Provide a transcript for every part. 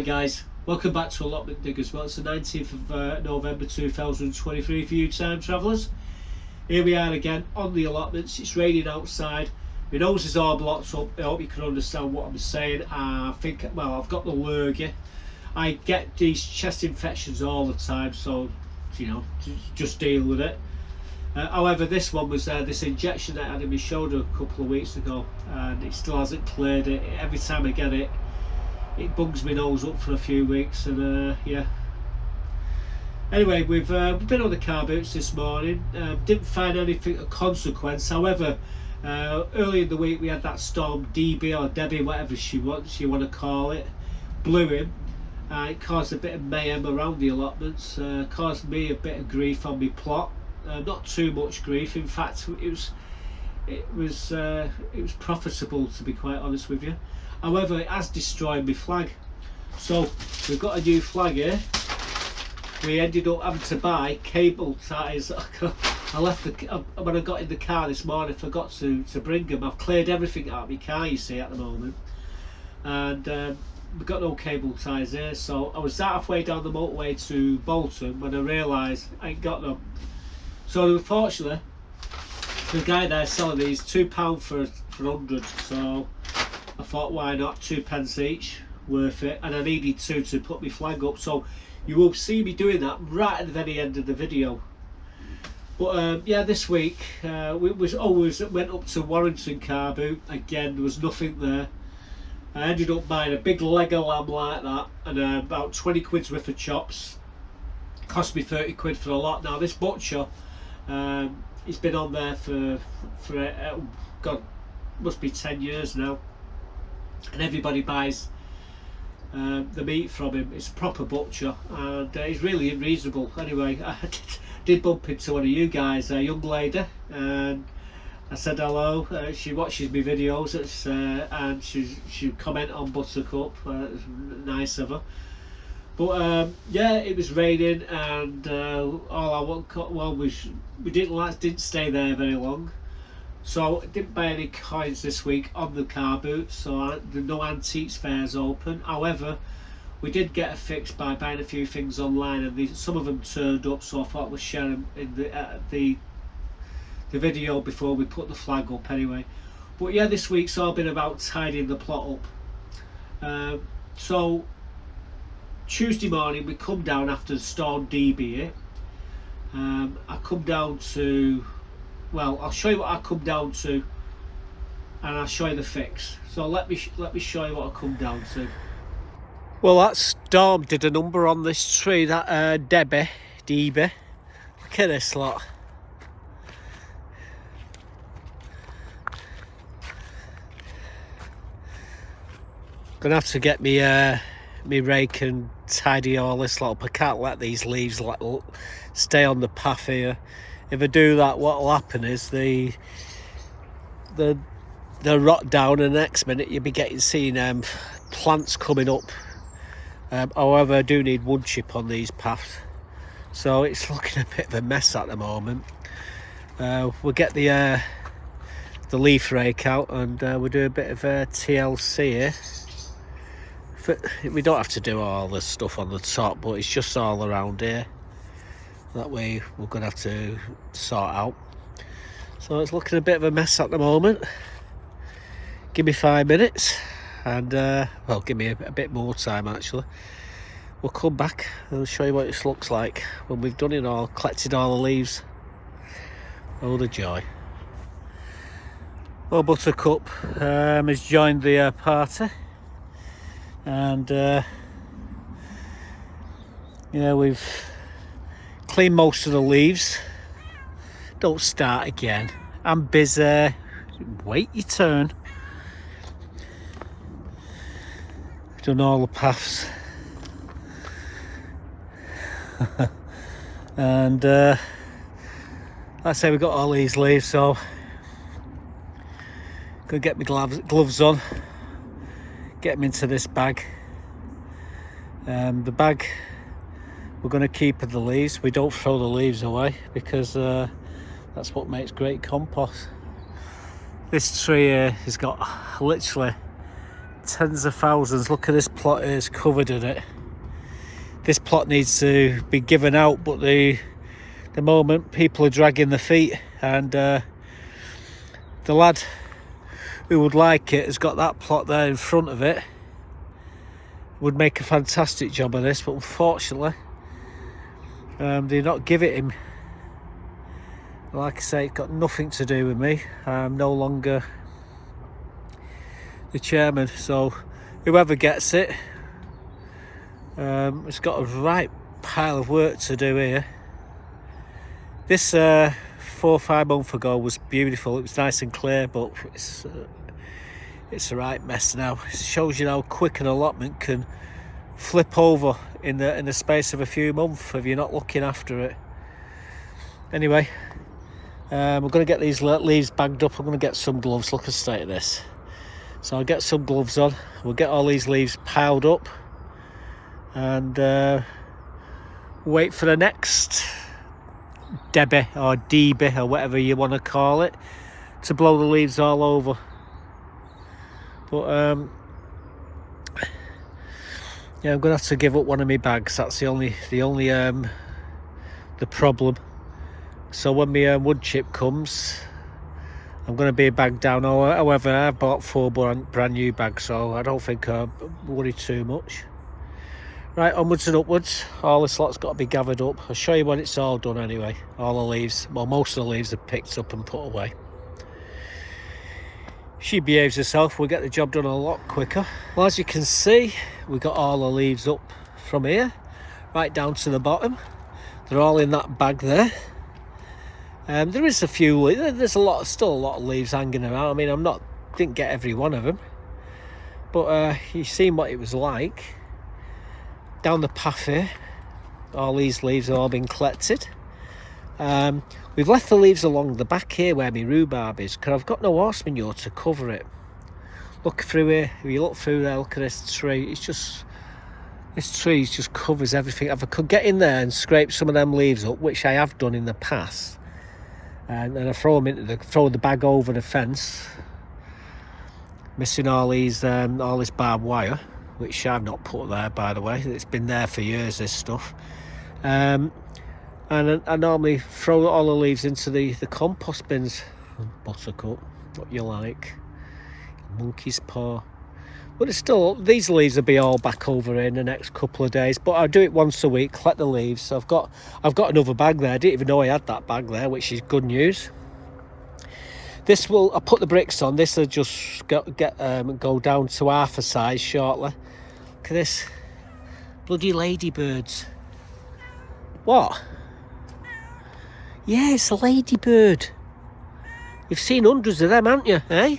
guys, welcome back to Allotment Diggers. Well, it's the 19th of November 2023 for you time travellers. Here we are again on the allotments. It's raining outside, my nose is all blocked up. I hope you can understand what I'm saying. I think, well, I've got the lurgy. I get these chest infections all the time, so you know, just deal with it. However, this one was this injection that I had in my shoulder a couple of weeks ago, and it still hasn't cleared it. Every time I get it, it bugs my nose up for a few weeks, and yeah. Anyway, we've been on the car boots this morning. Didn't find anything of consequence. However, early in the week we had that storm DB or Debbie, whatever you want to call it, blew in. It caused a bit of mayhem around the allotments. Caused me a bit of grief on my plot. Not too much grief. In fact, it was profitable, to be quite honest with you. However, it has destroyed my flag. So we've got a new flag here. We ended up having to buy cable ties. I left when I got in the car this morning, I forgot to bring them. I've cleared everything out of my car, you see, at the moment, and we've got no cable ties here. So I was halfway down the motorway to Bolton when I realised I ain't got them. So unfortunately, the guy there selling these £2 for 100. So I thought, why not, 2p each, worth it. And I needed two to put my flag up, so you will see me doing that right at the very end of the video. But yeah, this week we went up to Warrington car boot. Again, there was nothing there. I ended up buying a big leg of lamb like that, and about 20 quid's worth of chops. Cost me 30 quid for a lot. Now this butcher, he's been on there for God, must be 10 years now, and everybody buys the meat from him. It's a proper butcher, and he's really reasonable. Anyway, I did bump into one of you guys, a young lady, and I said hello. She watches my videos, and she comment on Buttercup. It was nice of her. But yeah, it was raining, and we didn't stay there very long. So I didn't buy any coins this week on the car boot, so no antiques fairs open. However, we did get a fix by buying a few things online, and some of them turned up, so I thought we'd share them in the video before we put the flag up anyway. But yeah, this week's all been about tidying the plot up. So Tuesday morning we come down after the storm DB hit. I come down to, well, I'll show you what I come down to, and I'll show you the fix. So let me show you what I come down to. Well, that storm did a number on this tree, that DB. Look at this lot. Gonna have to get me rake and tidy all this lot up. I can't let these leaves stay on the path here. If I do that, what will happen is they'll rot down, and the next minute you'll be seeing plants coming up. However, I do need wood chip on these paths, so it's looking a bit of a mess at the moment. We'll get the leaf rake out, and we'll do a bit of TLC here. We don't have to do all the stuff on the top, but it's just all around here. That way we're going to have to sort out. So it's looking a bit of a mess at the moment. Give me 5 minutes, and well, give me a bit more time actually. We'll come back and I'll show you what it looks like when we've done it all, collected all the leaves. Oh, the joy. Well, Buttercup has joined the party, and yeah, we've cleaned most of the leaves. Don't start again. I'm busy. Wait your turn. Done all the paths. And like I say, we got all these leaves, so gonna get my gloves on, get them into this bag. The bag we're going to keep the leaves. We don't throw the leaves away, because that's what makes great compost. This tree here has got literally tens of thousands. Look at this plot here, it's covered in it. This plot needs to be given out, but the moment people are dragging their feet, and the lad who would like it has got that plot there in front of it. Would make a fantastic job of this, but unfortunately they not give it him. Like I say, it's got nothing to do with me. I'm no longer the chairman, so whoever gets it, it's got a right pile of work to do here. This 4 or 5 months ago was beautiful. It was nice and clear, but it's a right mess now. It shows you how quick an allotment can flip over in the space of a few months if you're not looking after it. Anyway, we're going to get these leaves bagged up. I'm going to get some gloves. Look at the state of this. So I'll get some gloves on. We'll get all these leaves piled up and wait for the next Debbie or DB or whatever you want to call it to blow the leaves all over. But yeah, I'm gonna have to give up one of my bags. That's the only the problem. So when my wood chip comes, I'm going to be bagged down. However, I've bought 4 brand new bags, so I don't think I worry too much. Right, onwards and upwards. All this lot's got to be gathered up. I'll show you when it's all done anyway. All the leaves, well, most of the leaves are picked up and put away. She behaves herself, we'll get the job done a lot quicker. Well, as you can see, we got all the leaves up from here right down to the bottom. They're all in that bag there. There is a few, there's still a lot of leaves hanging around. I mean, didn't get every one of them, but you've seen what it was like. Down the path here, all these leaves have all been collected. We've left the leaves along the back here where my rhubarb is, because I've got no horse manure to cover it. Look through here, if you look through there, look at this tree. This tree just covers everything. If I could get in there and scrape some of them leaves up, which I have done in the past, and then I throw the bag over the fence, missing all this barbed wire, which I've not put there, by the way. It's been there for years, this stuff. And I normally throw all the leaves into the compost bins. Buttercup, what you like. Monkey's paw. But it's still, these leaves will be all back over in the next couple of days. But I do it once a week, collect the leaves. So I've got another bag there. I didn't even know I had that bag there, which is good news. I'll put the bricks on. This will just go down to half a size shortly. Look at this. Bloody ladybirds. What? Yeah, it's a ladybird. You've seen hundreds of them, haven't you, eh?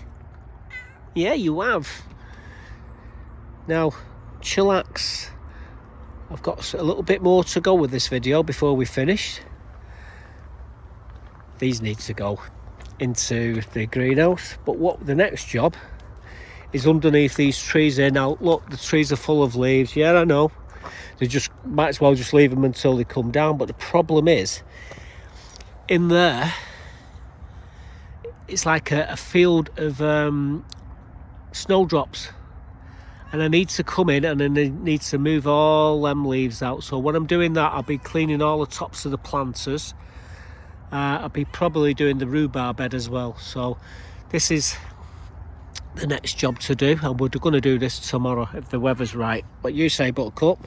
Yeah, you have. Now, chillax. I've got a little bit more to go with this video before we finish. These need to go into the greenhouse. But what the next job is underneath these trees here. Now, look, the trees are full of leaves. Yeah, I know. They might as well just leave them until they come down. But the problem is, in there, it's like a field of snowdrops. And I need to come in and then I need to move all them leaves out. So when I'm doing that, I'll be cleaning all the tops of the planters. I'll be probably doing the rhubarb bed as well. So this is the next job to do. And we're going to do this tomorrow if the weather's right. What you say, Buttercup?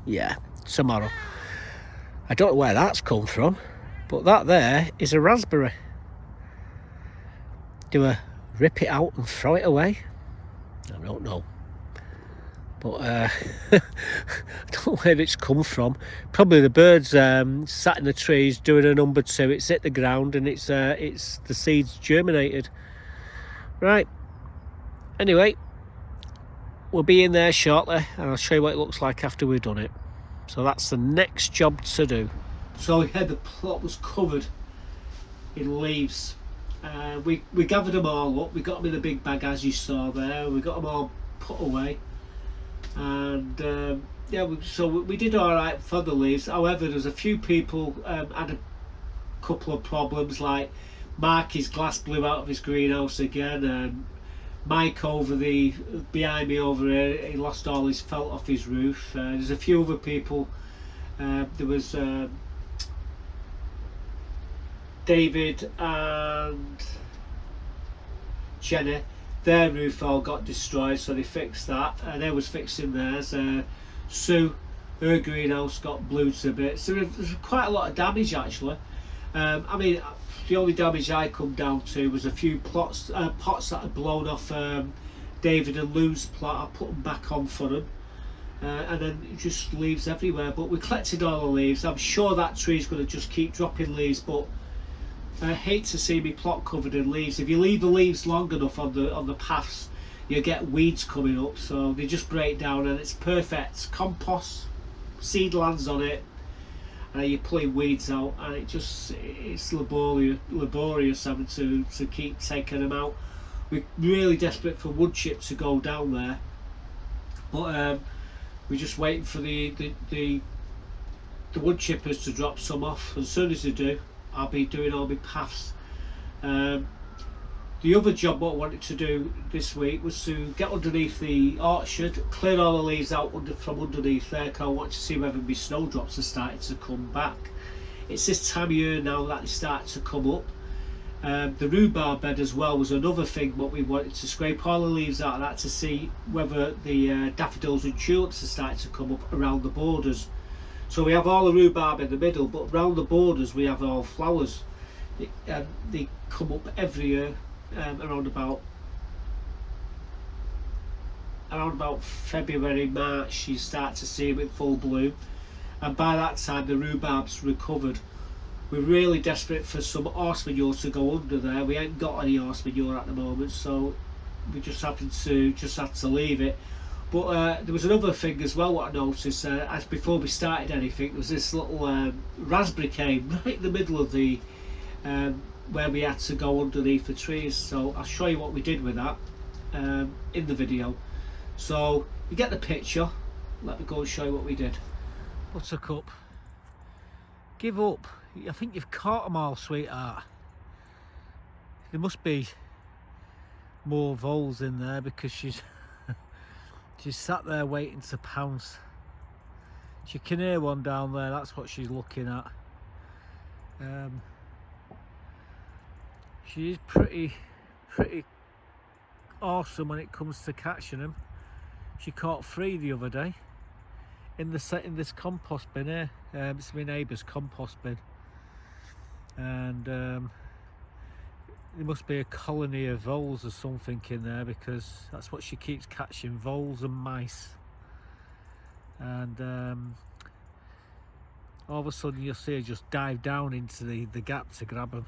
Yeah, tomorrow. I don't know where that's come from, but that there is a raspberry. Do I rip it out and throw it away? I don't know, but I don't know where it's come from. Probably the birds sat in the trees doing a number 2. It's hit the ground and it's the seeds germinated. Right. Anyway, we'll be in there shortly, and I'll show you what it looks like after we've done it. So that's the next job to do. So yeah, the plot was covered in leaves. We gathered them all up. We got them in a big bag, as you saw there. We got them all put away, and yeah, we did all right for the leaves. However, there's a few people had a couple of problems, like Marky's glass blew out of his greenhouse again, and Mike over the behind me over here, he lost all his felt off his roof. There's a few other people. There was David and Jenny. Their roof all got destroyed, so they fixed that. They was fixing theirs. Sue, her greenhouse got blew to bits. So there's quite a lot of damage actually. I mean, the only damage I come down to was a few pots that had blown off David and Lou's plot. I put them back on for them, and then just leaves everywhere. But we collected all the leaves. I'm sure that tree's going to just keep dropping leaves, but I hate to see my plot covered in leaves. If you leave the leaves long enough on the paths, you get weeds coming up, so they just break down, and it's perfect compost, seed lands on it, and you're pulling weeds out, and it's laborious having to keep taking them out. We're really desperate for wood chip to go down there, but we're just waiting for the wood chippers to drop some off. As soon as they do, I'll be doing all my paths. The other job what I wanted to do this week was to get underneath the orchard, clear all the leaves out from underneath there, because I want to see whether my snowdrops are starting to come back. It's this time of year now that they start to come up. The rhubarb bed as well was another thing what we wanted to scrape all the leaves out of that to see whether the daffodils and tulips are starting to come up around the borders. So we have all the rhubarb in the middle, but around the borders we have all flowers. They come up every year, around about February, March. You start to see them in full bloom, and by that time the rhubarb's recovered. We're really desperate for some horse manure to go under there. We ain't got any horse manure at the moment, so we just had to leave it. But there was another thing as well what I noticed, as before we started anything, there was this little raspberry cane right in the middle of the where we had to go underneath the trees. So I'll show you what we did with that in the video. So you get the picture. Let me go and show you what we did. Buttercup, give up. I think you've caught them all, sweetheart. There must be more voles in there because she's sat there waiting to pounce. She can hear one down there, that's what she's looking at. She's pretty awesome when it comes to catching them. She caught 3 the other day in this compost bin here. It's my neighbour's compost bin, and there must be a colony of voles or something in there, because that's what she keeps catching, voles and mice. And all of a sudden you'll see her just dive down into the gap to grab them.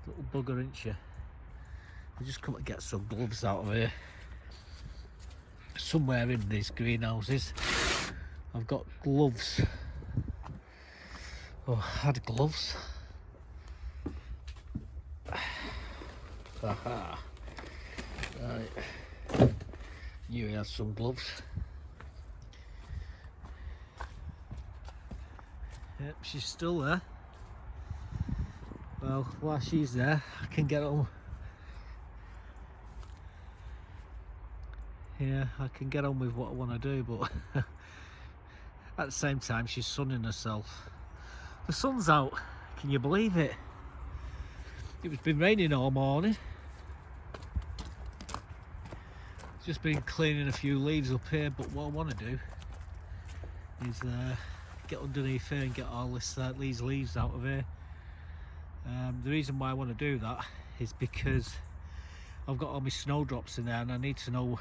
Little bugger, ain't she? I'll just come and get some gloves out of here. Somewhere in these greenhouses I've got gloves. Oh, I had gloves. Aha. Right. Knew he had some gloves. Yep, she's still there. Well, while she's there, I can get on. Yeah, I can get on with what I want to do, but at the same time, she's sunning herself. The sun's out. Can you believe it? It's been raining all morning. Just been cleaning a few leaves up here, but what I want to do is get underneath here and get all these leaves out of here. The reason why I want to do that is because I've got all my snowdrops in there and I need to know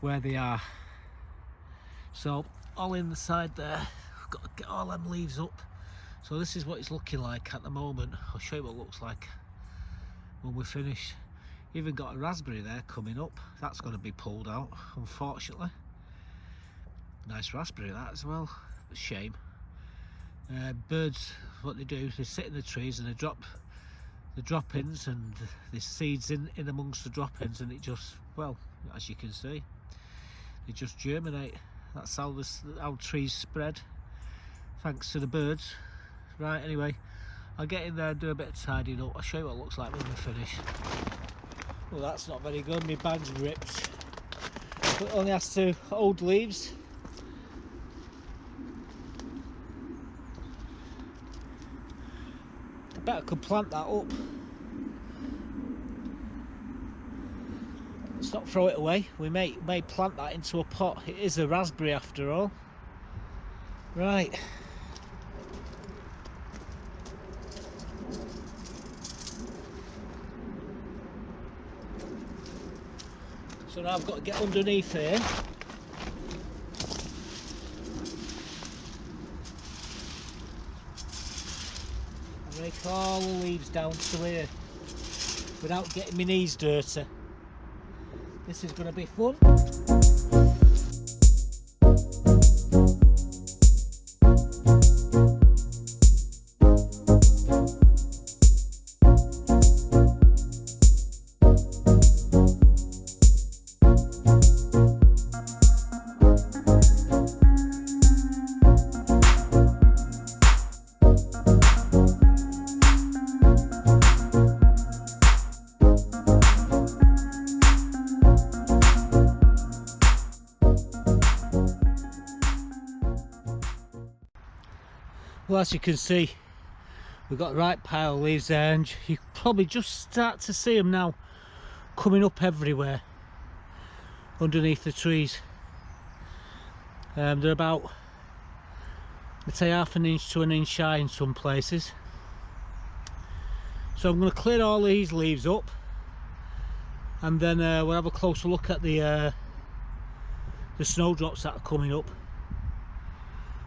where they are. So all in the side there, I've got to get all them leaves up. So this is what it's looking like at the moment. I'll show you what it looks like when we're finished. Even got a raspberry there coming up. That's going to be pulled out, unfortunately. Nice raspberry that as well. A shame. Birds, what they do, they sit in the trees and they drop the droppings and the seeds in amongst the droppings, and it just, well, as you can see, they just germinate. That's how trees spread, thanks to the birds. Right, anyway, I'll get in there and do a bit of tidying up. I'll show you what it looks like when we finish. Well, that's not very good, my bag's ripped. But it only has to hold leaves. I bet I could plant that up. Let's not throw it away. We may plant that into a pot. It is a raspberry after all. Right. So now I've got to get underneath here. And rake all the leaves down to here without getting my knees dirty. This is going to be fun. Well, as you can see, we've got the right pile of leaves there, and you probably just start to see them now coming up everywhere underneath the trees. They're about, I'd say, half an inch to an inch high in some places. So I'm going to clear all these leaves up, and then we'll have a closer look at the snowdrops that are coming up.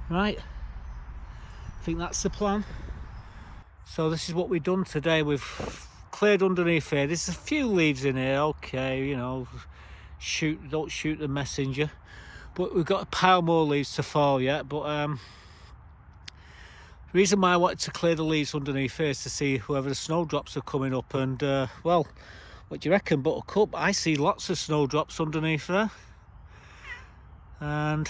Right. I think that's the plan. So this is what we've done today. We've cleared underneath here. There's a few leaves in here, okay, you know, don't shoot the messenger. But we've got a pile more leaves to fall yet. But the reason why I wanted to clear the leaves underneath here is to see whether the snowdrops are coming up. And well, what do you reckon, Buttercup? I see lots of snowdrops underneath there. And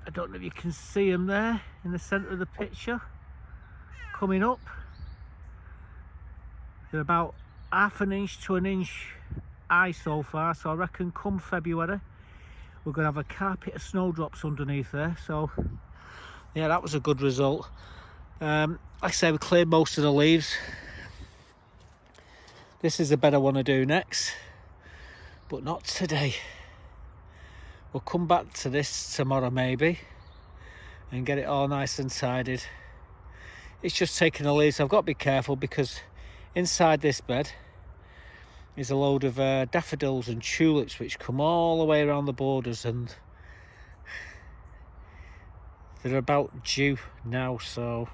I don't know if you can see them there in the centre of the picture coming up. They're about half an inch to an inch high so far, so I reckon come February we're going to have a carpet of snowdrops underneath there. So yeah, that was a good result. Like I say, we cleared most of the leaves. This is a better one to do next, but not today. We'll come back to this tomorrow maybe and get it all nice and tidied. It's just taking the leaves. I've got to be careful because inside this bed is a load of daffodils and tulips which come all the way around the borders, and they're about due now. So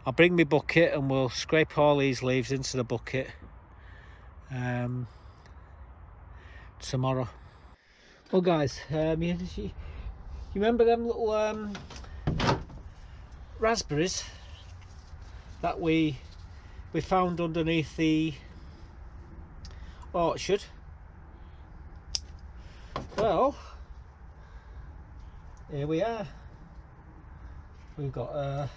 I'll bring my bucket and we'll scrape all these leaves into the bucket tomorrow. Well guys, you remember them little raspberries that we found underneath the orchard? Well, here we are. We've got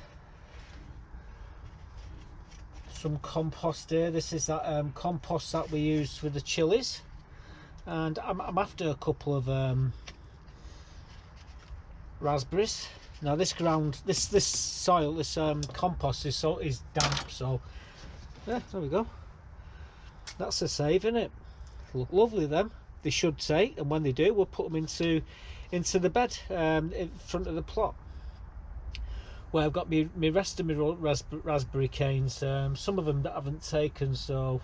some compost here. This is that compost that we used with the chilies. And I'm after a couple of raspberries. Now this ground, this soil, this compost is damp, so yeah, there we go. That's a save, isn't it? Look lovely them. They should say, and when they do, we'll put them into the bed in front of the plot. Well, I've got me rest of my raspberry canes. Some of them that I haven't taken, so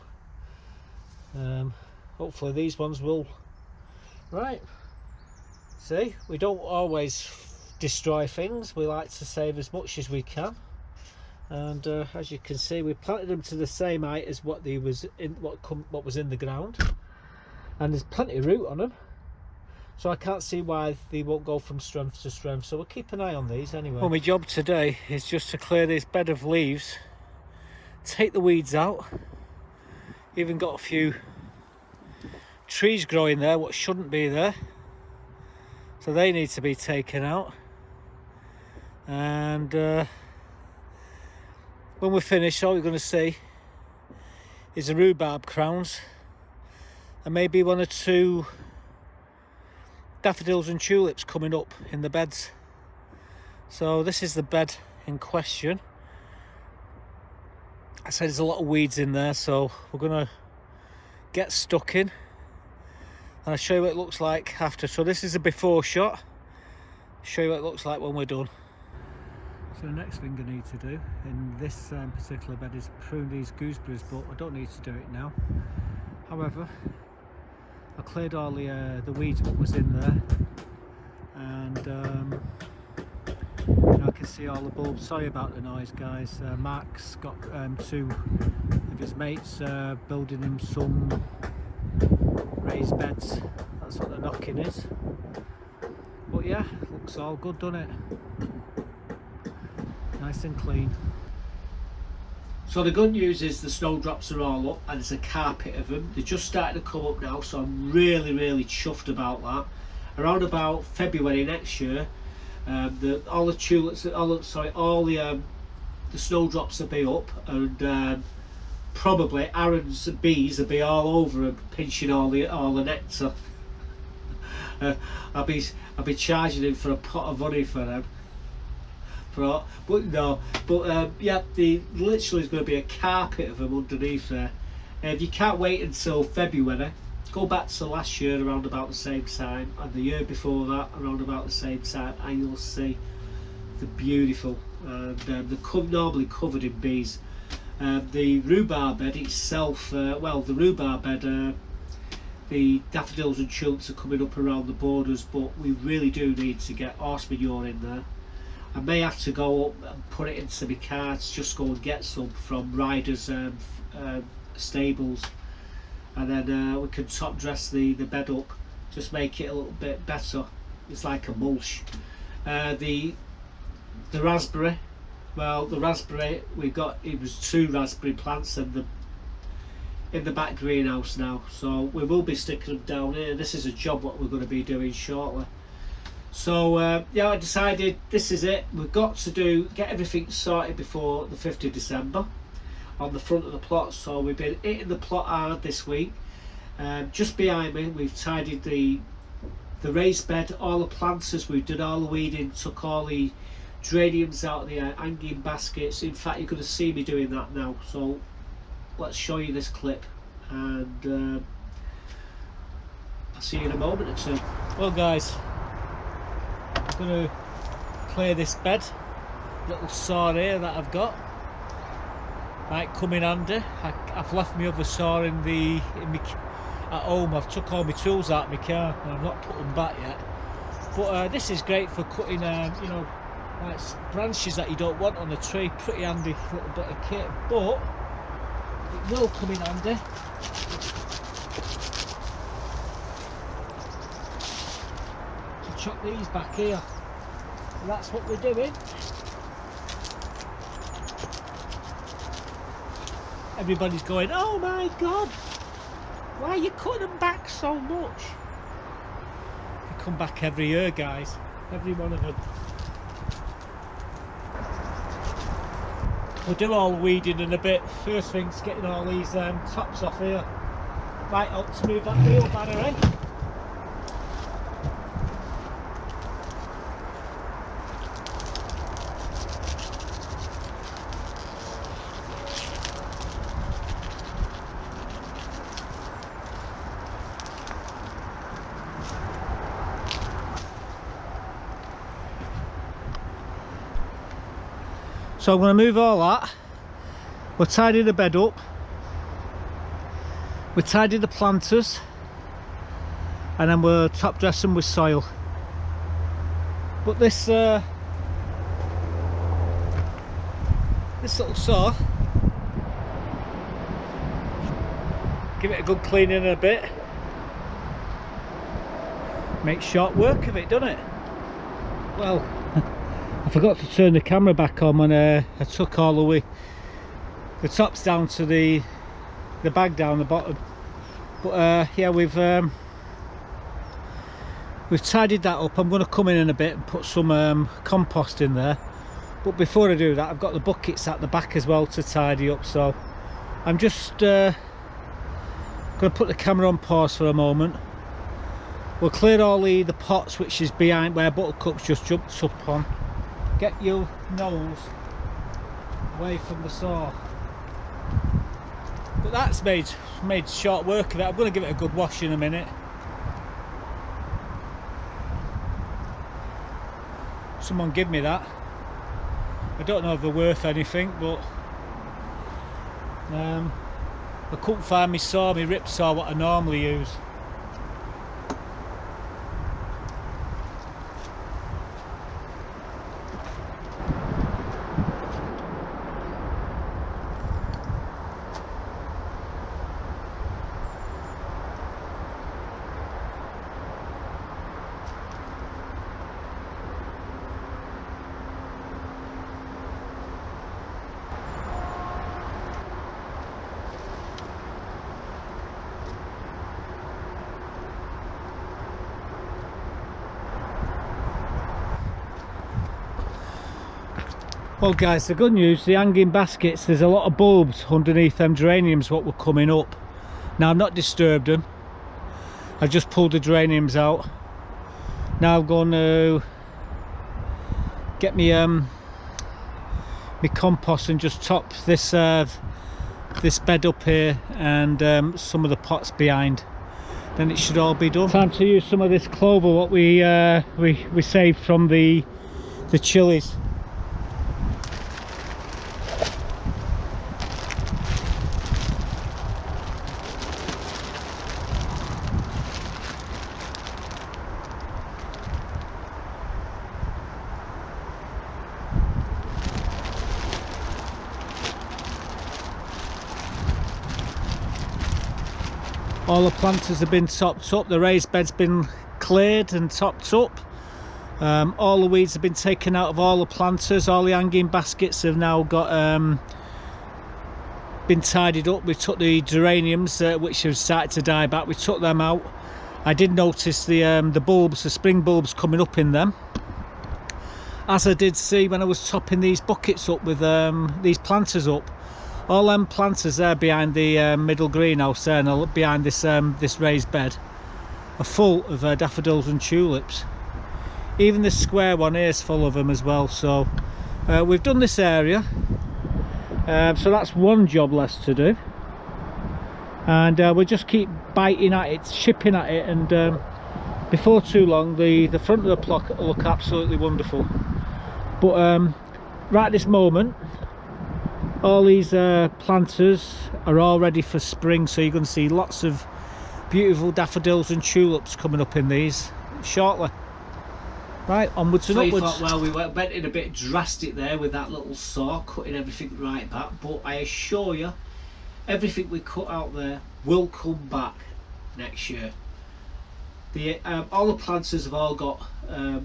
hopefully these ones will. Right, see, we don't always destroy things. We like to save as much as we can, and as you can see, we planted them to the same height as what was in the ground, and there's plenty of root on them, so I can't see why they won't go from strength to strength. So we'll keep an eye on these anyway. Well, my job today is just to clear this bed of leaves, take the weeds out. Even got a few trees growing there what shouldn't be there, so they need to be taken out. And when we're finished, all you're going to see is the rhubarb crowns, and maybe 1 or 2 daffodils and tulips coming up in the beds. So this is the bed in question. I said there's a lot of weeds in there, so we're gonna get stuck in and I'll show you what it looks like after. So this is a before shot, show you what it looks like when we're done. So the next thing I need to do in this particular bed is prune these gooseberries, but I don't need to do it now. However, I cleared all the weeds what was in there, and I can see all the bulbs. Sorry about the noise, guys. Mark's got 2 of his mates building him some raised beds. That's what the knocking is. But yeah, looks all good, doesn't it? Nice and clean. So the good news is the snowdrops are all up and there's a carpet of them. They're just starting to come up now, so I'm really chuffed about that. Around about February next year, all the tulips, the snowdrops will be up, and probably Aaron's bees will be all over them, pinching all the nectar. I'll be charging him for a pot of honey for them. Yeah, literally is going to be a carpet of them underneath there. If you can't wait until February, go back to last year around about the same time, and the year before that around about the same time, and you'll see the beautiful. They're normally covered in bees. The rhubarb bed itself, the rhubarb bed, the daffodils and tulips are coming up around the borders, but we really do need to get horse manure in there. I may have to go up and put it into my carts, just go and get some from Ryder's stables, and then we can top dress the bed up, just make it a little bit better. It's like a mulch. The raspberry, the raspberry we've got, it was 2 raspberry plants in the back greenhouse now, so we will be sticking them down here. This is a job what we're going to be doing shortly. So yeah, I decided this is it. We've got to get everything sorted before the 5th of December on the front of the plot. So we've been hitting the plot hard this week. Just behind me, we've tidied the raised bed, all the planters. We've done all the weeding, took all the geraniums out of the hanging baskets. In fact, you're going to see me doing that now. So let's show you this clip, and I'll see you in a moment or two. Well, guys, I'm going to clear this bed. Little saw here that I've got might come in handy. I've left my other saw at home. I've took all my tools out of my car and I've not put them back yet. But this is great for cutting, you know, like branches that you don't want on a tree. Pretty handy little bit of kit, but it will come in handy to chop these back here. And that's what we're doing. Everybody's going, oh my god, why are you cutting them back so much? They come back every year, guys, every one of them. We'll do all the weeding in a bit. First thing's getting all these tops off here. Might help to move that wheelbarrow, eh? So I'm going to move all that. We'll tidy the bed up. We'll tidy the planters. And then we'll top dress them with soil. But this little saw, give it a good cleaning in a bit. Makes short work of it, doesn't it? Well, I forgot to turn the camera back on when I took all the way the tops down to the bag down the bottom. But yeah, we've tidied that up. I'm going to come in a bit and put some compost in there. But before I do that, I've got the buckets at the back as well to tidy up. So I'm just Going to put the camera on pause for a moment. We'll clear all the pots which is behind where Buttercup's just jumped up on. Get your nose away from the saw. But that's made short work of it. I'm going to give it a good wash in a minute. Someone give me that. I don't know if they're worth anything, but I couldn't find my rip saw what I normally use. Well guys, the good news, the hanging baskets, there's a lot of bulbs underneath them geraniums what were coming up. Now I've not disturbed them, I've just pulled the geraniums out. Now I'm going to get me my compost and just top this this bed up here and some of the pots behind. Then it should all be done. Time to use some of this clover what we saved from the chilies. All the planters have been topped up, the raised bed's been cleared and topped up. All the weeds have been taken out of all the planters, all the hanging baskets have now got been tidied up. We took the geraniums which have started to die back, we took them out. I did notice the bulbs, the spring bulbs coming up in them, as I did see when I was topping these buckets up with these planters up. All them planters there behind the middle greenhouse there and behind this this raised bed are full of daffodils and tulips. Even this square one here is full of them as well. So we've done this area, so that's one job less to do, and we'll just keep biting at it, chipping at it, and before too long the front of the plot will look absolutely wonderful. But right at this moment, all these planters are all ready for spring, so you're going to see lots of beautiful daffodils and tulips coming up in these shortly. Right, onwards and upwards. Thought, well, we went in a bit drastic there with that little saw, cutting everything right back, but I assure you, everything we cut out there will come back next year. All the planters have all got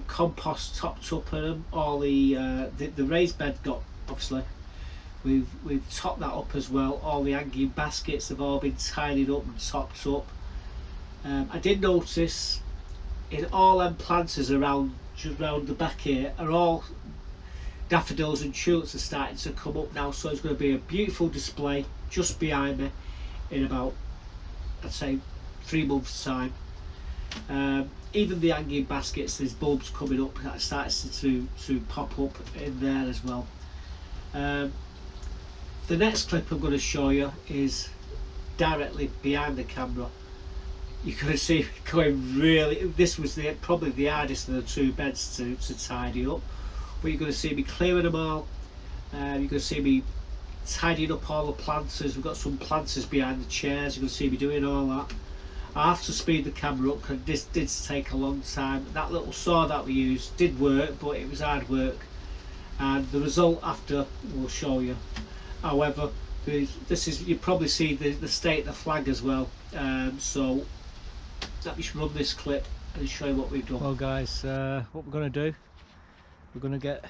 compost topped up in them. All the raised bed got, obviously, we've topped that up as well. All the hanging baskets have all been tidied up and topped up. I did notice in all them planters around the back here are all daffodils and tulips are starting to come up now, so it's going to be a beautiful display just behind me in about, I'd say, 3 months time. Even the hanging baskets, there's bulbs coming up that starts to pop up in there as well. The next clip I'm going to show you is directly behind the camera. You can see going really, this was probably the hardest of the 2 beds to tidy up, but you're going to see me clearing them all. You're going to see me tidying up all the planters. We've got some planters behind the chairs. You're going to see me doing all that. I have to speed the camera up because this did take a long time. That little saw that we used did work, but it was hard work, and the result after we'll show you. However, this is, you probably see the state of the flag as well, so let me run this clip and show you what we've done. Well guys, what we're going to do, we're going to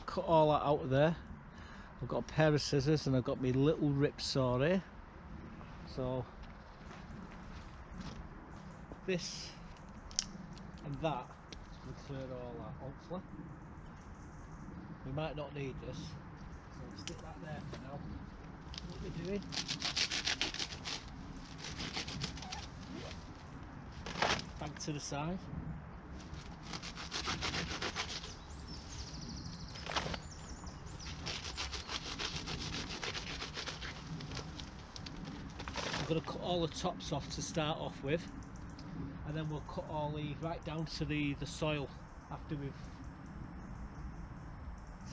cut all that out of there. I've got a pair of scissors and I've got my little rip saw here. So this and that will clear all that, hopefully. We might not need this, so we'll stick that there for now. What we're doing, to the side. I'm going to cut all the tops off to start off with, and then we'll cut all the right down to the soil after we've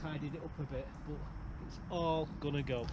tidied it up a bit, but it's all gonna go.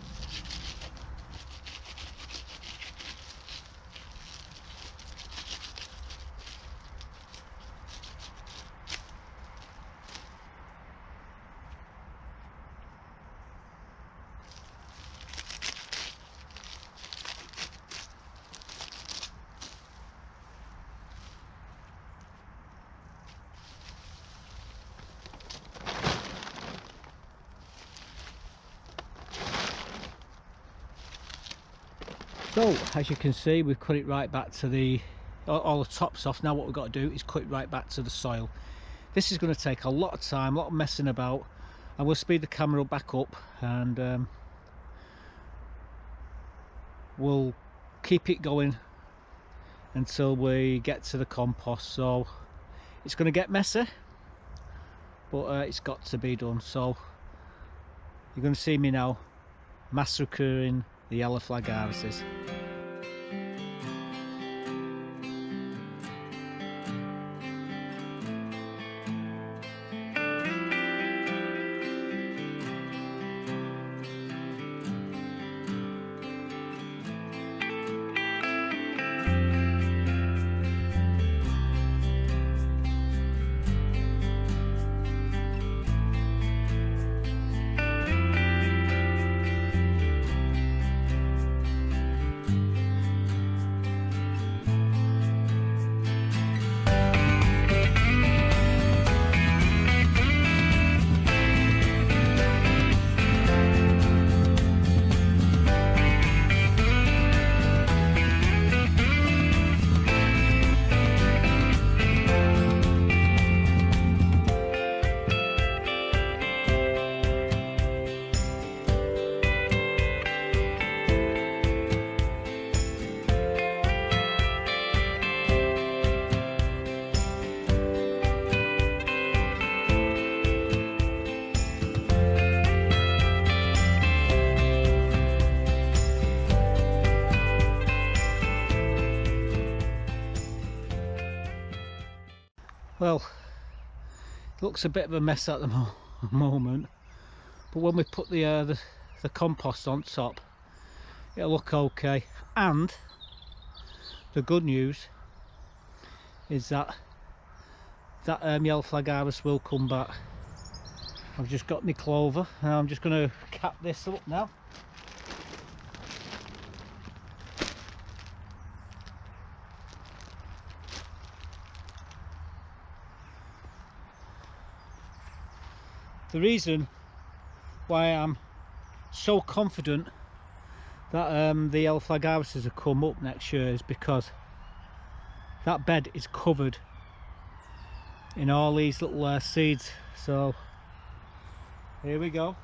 So as you can see, we've cut it right back to all the tops off. Now what we've got to do is cut it right back to the soil. This is going to take a lot of time, a lot of messing about. I will speed the camera back up, and we'll keep it going until we get to the compost. So it's going to get messy, but it's got to be done. So you're going to see me now massacring the yellow flag irises. Well, it looks a bit of a mess at the moment, but when we put the compost on top, it'll look okay. And the good news is that yellow flag iris will come back. I've just got my clover, and I'm just going to cap this up now. The reason why I'm so confident that the yellow flag irises will come up next year is because that bed is covered in all these little seeds. So here we go.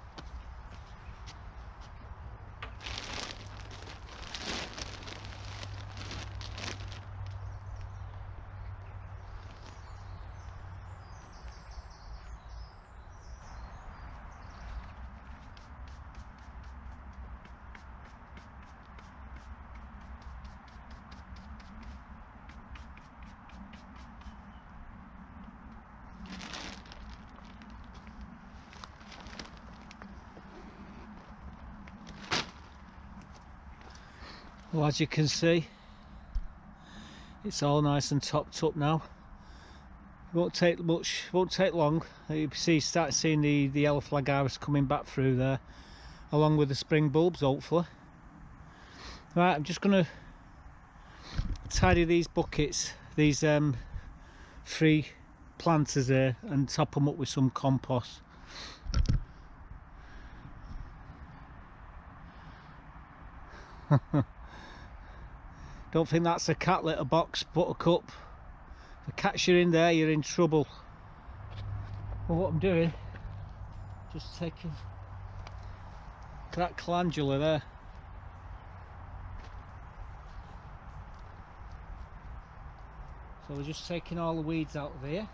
Well, as you can see, it's all nice and topped up now. It won't take much, won't take long. You start seeing the yellow flag iris coming back through there, along with the spring bulbs, hopefully. Right, I'm just going to tidy these buckets, these 3 planters here, and top them up with some compost. Don't think that's a cat litter box, Buttercup. If the cat's you in there, you're in trouble. Well, what I'm doing, just taking that calendula there. So we're just taking all the weeds out of here.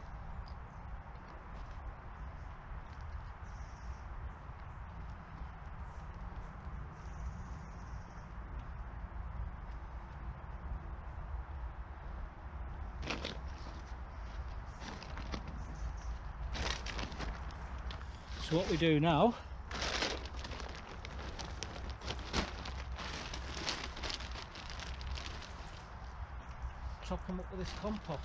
So what we do now, top them up with this compost.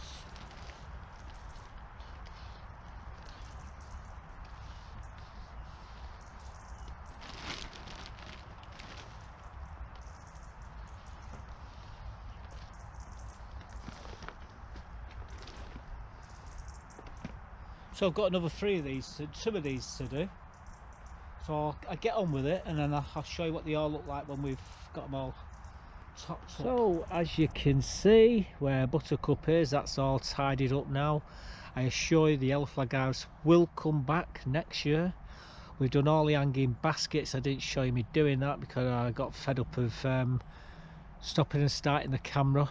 So I've got another 2 of these to do. So I'll get on with it, and then I'll show you what they all look like when we've got them all topped up. So as you can see where Buttercup is, that's all tidied up now. I assure you the yellow flag iris will come back next year. We've done all the hanging baskets. I didn't show you me doing that because I got fed up of stopping and starting the camera.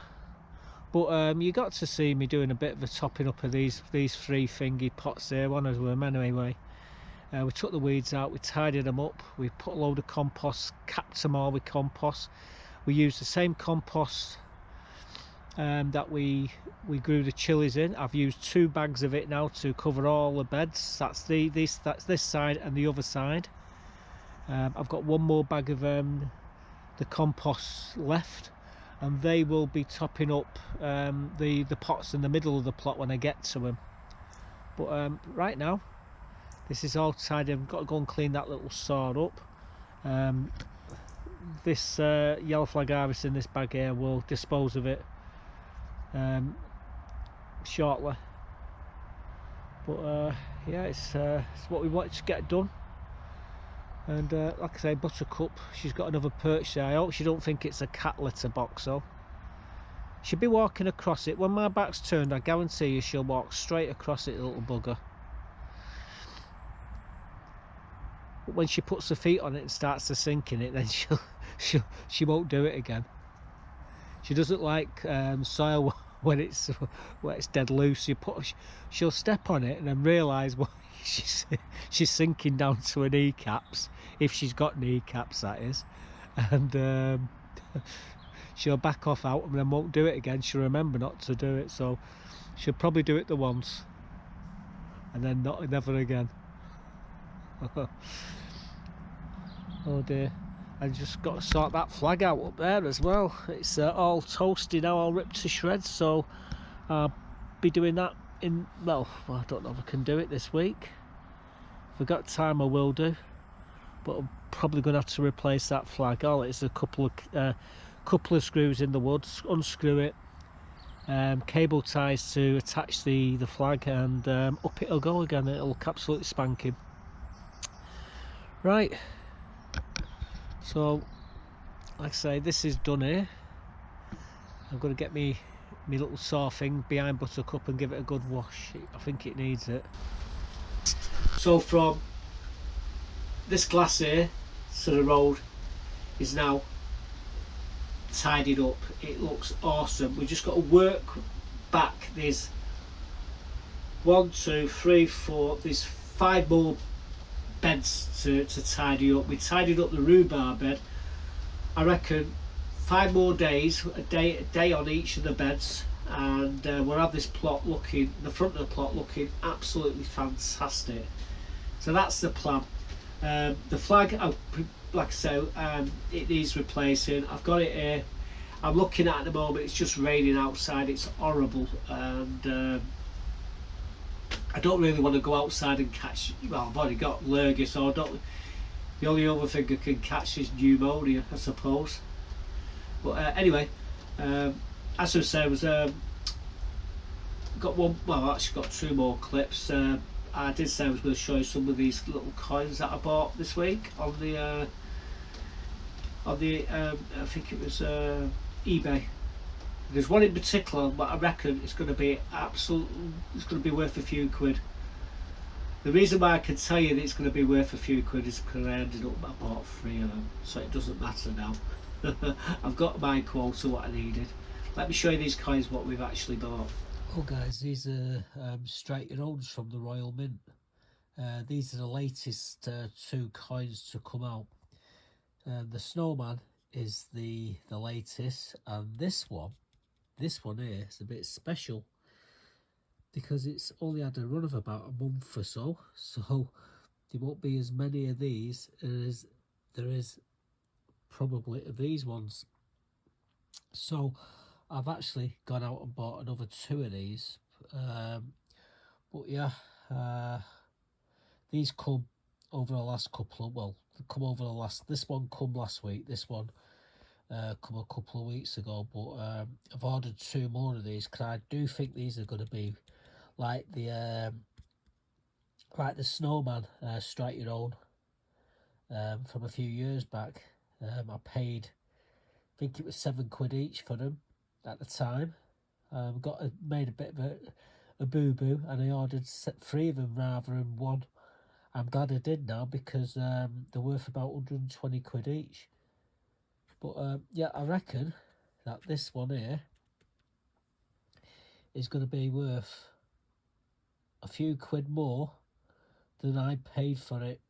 But you got to see me doing a bit of a topping up of these 3 thingy pots there, one of them anyway. We took the weeds out, we tidied them up, we put a load of compost, capped them all with compost. We used the same compost that we grew the chilies in. I've used 2 bags of it now to cover all the beds. That's this side and the other side. I've got 1 more bag of the compost left, and they will be topping up the pots in the middle of the plot when I get to them. But right now this is all tidy. I've got to go and clean that little sod up. This yellow flag iris in this bag here, will dispose of it shortly. But yeah, it's what we wanted to get done. And like I say, Buttercup, she's got another perch there. I hope she don't think it's a cat litter box though. She'll be walking across it. When my back's turned, I guarantee you she'll walk straight across it, little bugger. But when she puts her feet on it and starts to sink in it, then she won't do it again. She doesn't like soil when it's dead loose. She'll step on it and then realise what she's sinking down to her kneecaps, if she's got kneecaps, that is, and she'll back off out and then won't do it again. She'll remember not to do it, so she'll probably do it the once and then never again. Oh dear, I just got to sort that flag out up there as well. It's all toasty now, all ripped to shreds, so I'll be doing that in, well, I don't know if I can do it this week. If I've got time I will do, but I'm probably going to have to replace that flag. All it's a couple of screws in the wood, unscrew it, cable ties to attach the flag, and up it'll go again. It'll look absolutely spanking. Right, so like I say, this is done here. I'm going to get me little saw thing behind Buttercup and give it a good wash. I think it needs it. So from this glass here to the road is now tidied up. It looks awesome. We just got to work back. There's 1, 2, 3, 4, there's 5 more beds to tidy up. We tidied up the rhubarb bed. I reckon 5 more days, a day on each of the beds, and we'll have this plot looking, the front of the plot looking absolutely fantastic. So that's the plan. The flag, like I say, it needs replacing. I've got it here. I'm looking at the moment, it's just raining outside, it's horrible, and I don't really want to go outside and catch, well, I've already got lurgy, so the only other thing I can catch is pneumonia, I suppose. But anyway, as I was saying, got one, well, I actually got 2 more clips. I did say I was going to show you some of these little coins that I bought this week on the I think it was eBay. There's one in particular, but I reckon it's going to be it's going to be worth a few quid. The reason why I can tell you that it's going to be worth a few quid is because I ended up, I bought 3 of them, so it doesn't matter now. I've got my quota, what I needed. Let me show you these coins, what we've actually bought. Oh guys, these are straight owns from the Royal Mint. These are the latest two coins to come out. The Snowman is the latest, and this one here is a bit special because it's only had a run of about a month or so, so there won't be as many of these as there is probably of these ones. So I've actually gone out and bought another two of these, but yeah, these come over the last couple of, well, come over the last, this one come last week, this one come a couple of weeks ago, but I've ordered two more of these because I do think these are going to be like the Snowman Strike Your Own from a few years back. I paid, I think it was £7 each for them at the time. Made a bit of a boo-boo, and I ordered 3 of them rather than one. I'm glad I did now because they're worth about £120 each. But yeah, I reckon that this one here is going to be worth a few quid more than I paid for it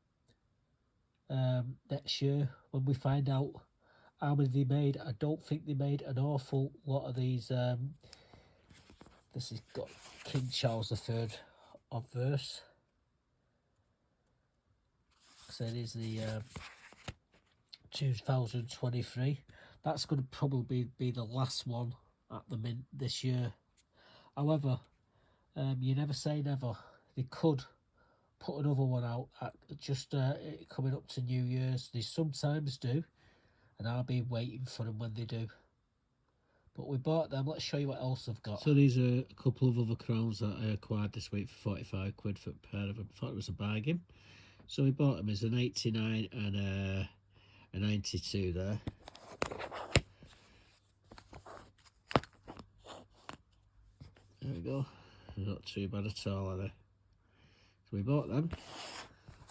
next year when we find out how many they made. I don't think they made an awful lot of these. This has got King Charles III obverse. So it is the 2023. That's going to probably be the last one at the mint this year. However, you never say never. They could put another one out at just coming up to New Year's. They sometimes do, and I'll be waiting for them when they do. But we bought them. Let's show you what else I've got. So these are a couple of other crowns that I acquired this week for £45 for a pair of them. Thought it was a bargain. So we bought them as an 89 and a 92 there. There we go. Not too bad at all, are they? So we bought them.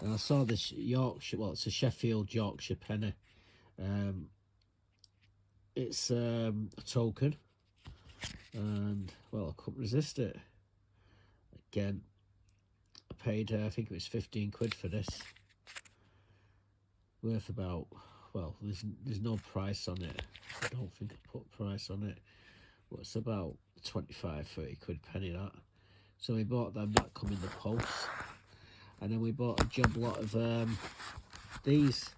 And I saw this Yorkshire, well, it's a Sheffield Yorkshire penny. It's a token. And, well, I couldn't resist it. Again, I paid, I think it was £15 for this. Worth about, well, there's no price on it. I don't think I put a price on it. But it's about 25-30 penny that. So we bought them, that come in the post. And then we bought a job lot of these.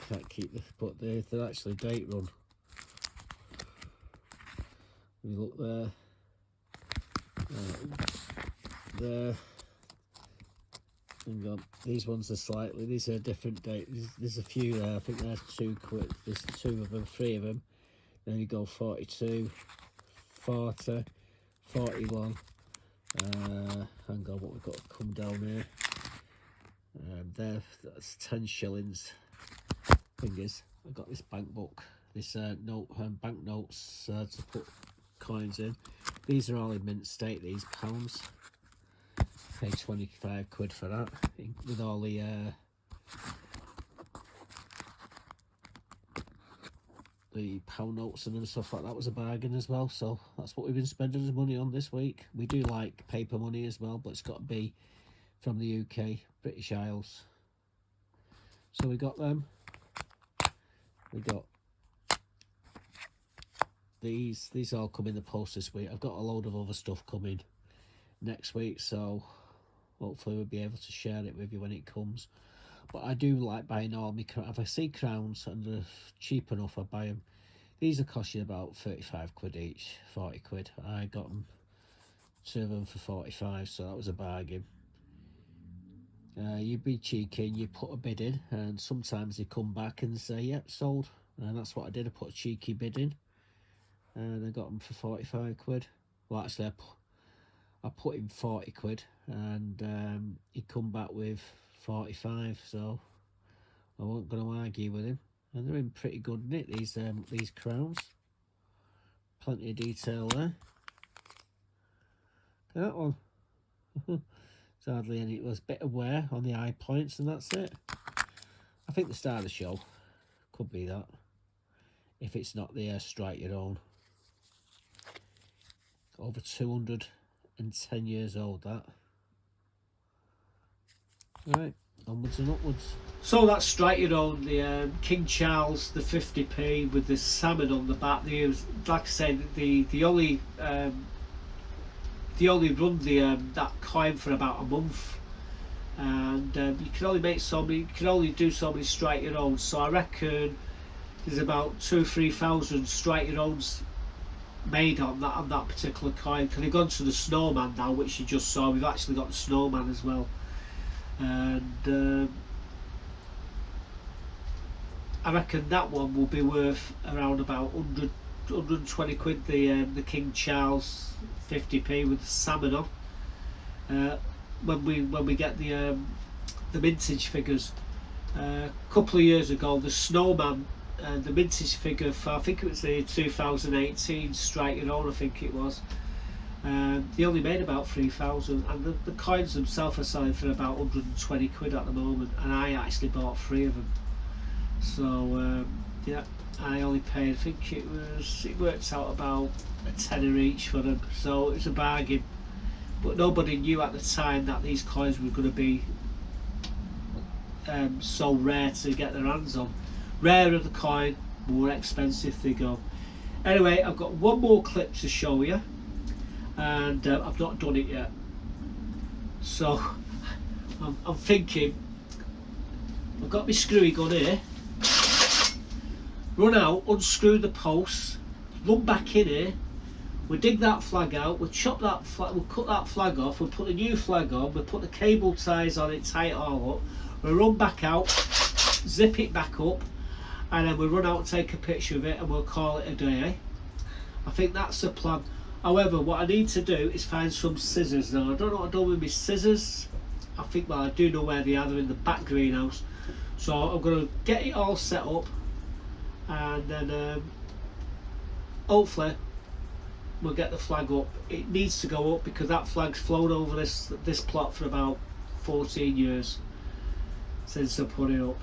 Can't keep this, but they're actually date run. We look there. There. Hang on. These ones are slightly. These are a different date. There's a few there. I think there's £2. There's 2 of them, 3 of them. Then you go 42, 40, 41. Hang on, what we've got to come down here. There, that's 10 shillings. Thing is, I've got this bank book, this bank notes to put coins in. These are all in mint state, these pounds. Paid £25 for that, with all the pound notes and stuff like that. Was a bargain as well, so that's what we've been spending the money on this week. We do like paper money as well, but it's got to be from the UK, British Isles. So we got them. We got these all come in the post this week. I've got a load of other stuff coming next week, so hopefully we'll be able to share it with you when it comes. But I do like buying all my crowns. If I see crowns and they're cheap enough, I buy them. These will cost you about £35 each, £40. I got them, 2 of them for 45, so that was a bargain. You'd be cheeky and you put a bid in, and sometimes they come back and say, yep, sold. And that's what I did. I put a cheeky bid in, and I got them for £45. Well, actually, I put in £40, and he come back with 45, so I wasn't going to argue with him. And they're in pretty good nick, these crowns. Plenty of detail there. That one. It's hardly any. It was a bit of wear on the eye points, and that's it. I think the star of the show could be that, if it's not the Strike Your Own. over 210 years old, that. Right, onwards and upwards. So that's Strike Your Own, the King Charles, the 50p with the salmon on the back. Like I said, the only run that coin for about a month, and you can only make so many. You can only do so many Strike Your Own. So I reckon there's about 2,000-3,000 Strike Your Owns made on that particular coin. Because they've gone to the snowman now, which you just saw. We've actually got the snowman as well, and I reckon that one will be worth around about 120 quid. The King Charles 50p with the salmon on. When we get the vintage figures. A couple of years ago, the snowman, the vintage figure for, I think it was the 2018 Strike Your Own, I think it was. They only made about 3,000, and the coins themselves are selling for about 120 quid at the moment, and I actually bought 3 of them. So yeah, I only paid, I think it worked out about a tenner each for them, so it was a bargain. But nobody knew at the time that these coins were going to be so rare to get their hands on. Rarer the coin, more expensive they go. Anyway, I've got one more clip to show you, and I've not done it yet. So I'm thinking, I've got my screwy gun here. Run out, unscrew the posts, run back in here, we'll dig that flag out, we'll chop that flag, we'll cut that flag off, we'll put the new flag on, we'll put the cable ties on it, tie it all up, we'll run back out, zip it back up, and then we'll run out and take a picture of it, and we'll call it a day, eh? I think that's the plan. However, what I need to do is find some scissors. Now, I don't know what I've done with my scissors. I think, well, I do know where they are. They're in the back greenhouse. So I'm going to get it all set up, and then hopefully we'll get the flag up. It needs to go up because that flag's flown over this plot for about 14 years since I put it up.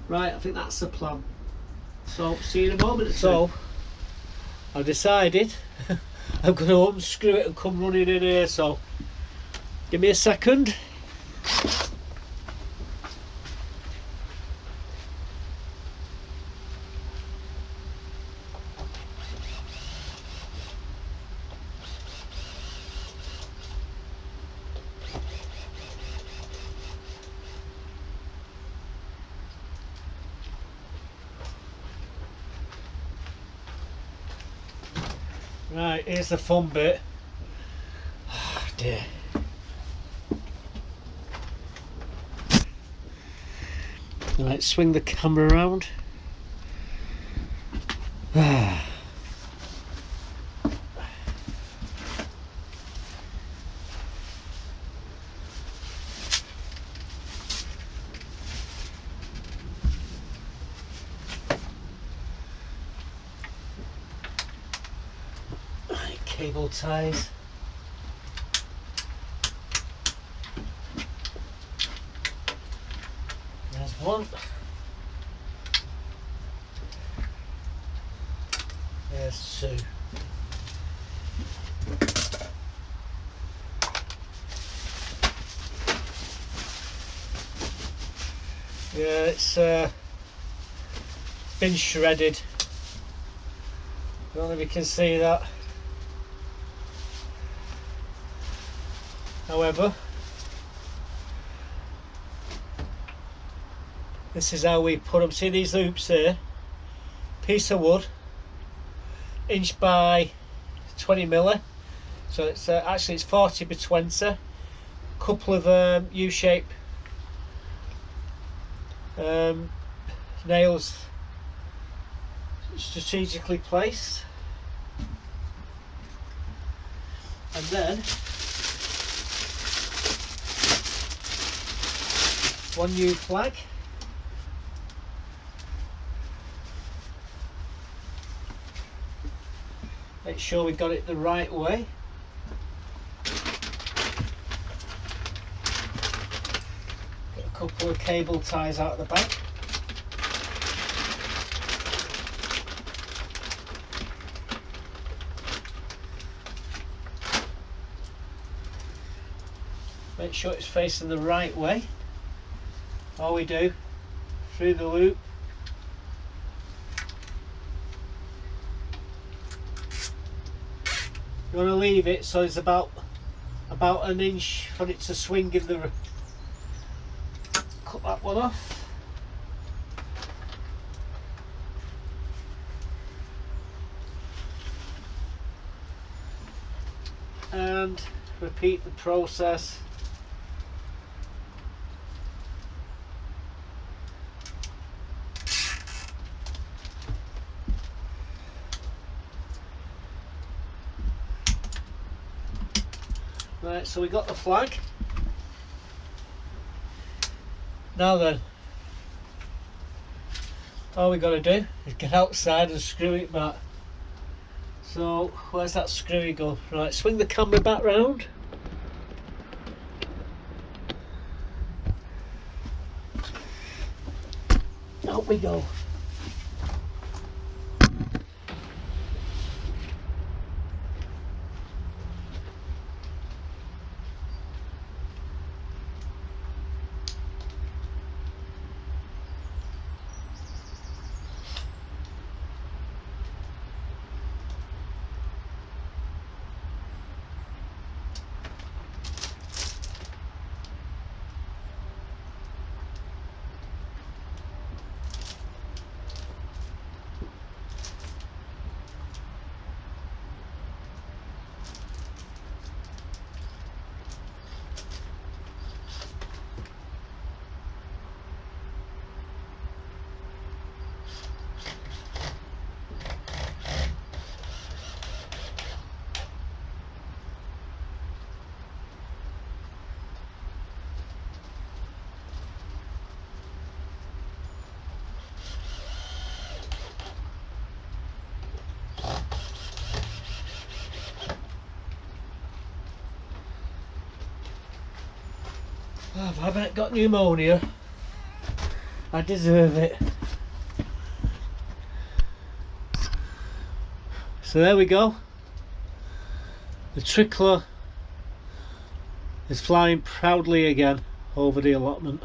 Right, I think that's the plan. So see you in a moment or two. So I've decided I'm going to unscrew it and come running in here, so give me a second. Right, here's the fun bit. Oh dear. Right, swing the camera around. Cable ties. There's one. There's two. Yeah, it's been shredded. I don't know if you can see that. However, this is how we put them. See these loops here? Piece of wood, inch by 20 milli. So it's actually it's 40 by 20. Couple of U-shape nails strategically placed, and then one new flag. Make sure we got it the right way. Get a couple of cable ties out of the back. Make sure it's facing the right way. All we do, through the loop. You want to leave it so it's about an inch for it to swing in the. Cut that one off. And repeat the process. Right, so we got the flag. Now then, all we got to do is get outside and screw it back. So, where's that screwy go? Right, swing the camera back round. Out we go. Oh, I haven't got pneumonia. I deserve it. So there we go. The trickler is flying proudly again over the allotment.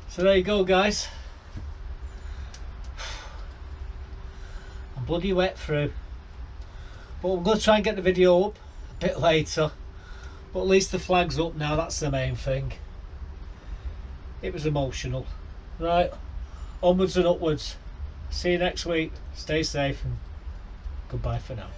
So there you go, guys. I'm bloody wet through, but we're going to try and get the video up a bit later, but at least the flag's up now. That's the main thing. It was emotional. Right, onwards and upwards. See you next week. Stay safe and goodbye for now.